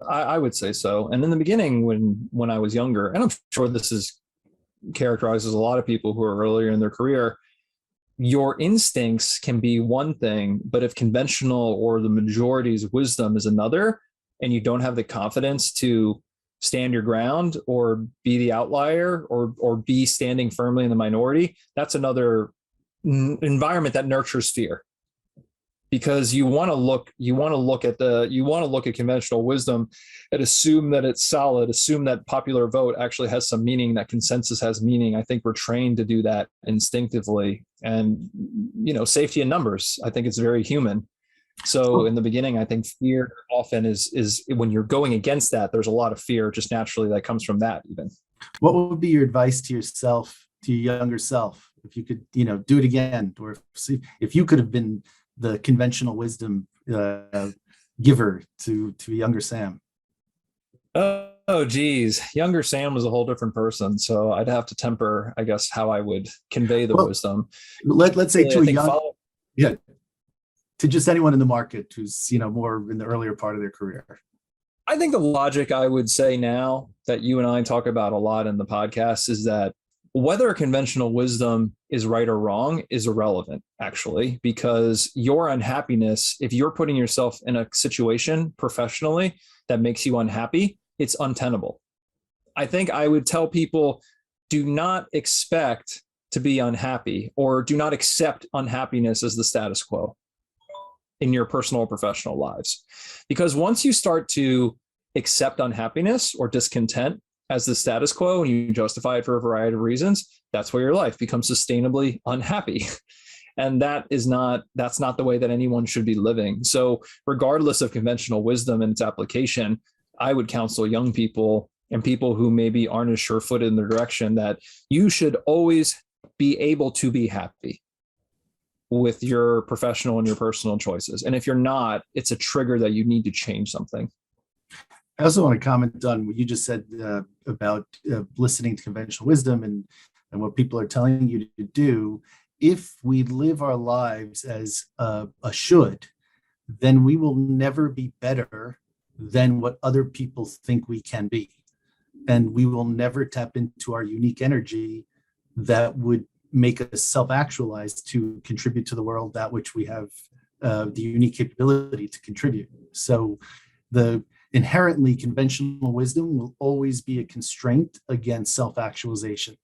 I would say so. And in the beginning, when I was younger, and I'm sure this is characterizes a lot of people who are earlier in their career, your instincts can be one thing, but if conventional or the majority's wisdom is another, and you don't have the confidence to stand your ground or be the outlier or be standing firmly in the minority, that's another environment that nurtures fear, because you want to look at conventional wisdom and assume that it's solid, assume that popular vote actually has some meaning, that consensus has meaning. I think we're trained to do that instinctively. And safety in numbers, I think it's very human. So in the beginning, I think fear often is when you're going against that, there's a lot of fear just naturally that comes from that even. What would be your advice to yourself, to your younger self, if you could, do it again, or if you could have been the conventional wisdom giver to younger Sam? Oh, geez. Younger Sam was a whole different person. So I'd have to temper, I guess, how I would convey the Well, wisdom. let's say Really, to I a think young, yeah, to just anyone in the market who's, more in the earlier part of their career. I think the logic I would say now that you and I talk about a lot in the podcast is that whether conventional wisdom is right or wrong is irrelevant, actually, because your unhappiness, if you're putting yourself in a situation professionally that makes you unhappy, it's untenable. I think I would tell people, do not expect to be unhappy, or do not accept unhappiness as the status quo in your personal or professional lives. Because once you start to accept unhappiness or discontent as the status quo and you justify it for a variety of reasons, that's where your life becomes sustainably unhappy. And that's not the way that anyone should be living. So regardless of conventional wisdom and its application, I would counsel young people and people who maybe aren't as sure-footed in their direction that you should always be able to be happy with your professional and your personal choices. And if you're not, it's a trigger that you need to change something. I also want to comment on what you just said about listening to conventional wisdom and what people are telling you to do. If we live our lives as a should, then we will never be better than what other people think we can be. And we will never tap into our unique energy that would make us self-actualized to contribute to the world that which we have the unique capability to contribute. So the inherently conventional wisdom will always be a constraint against self-actualization.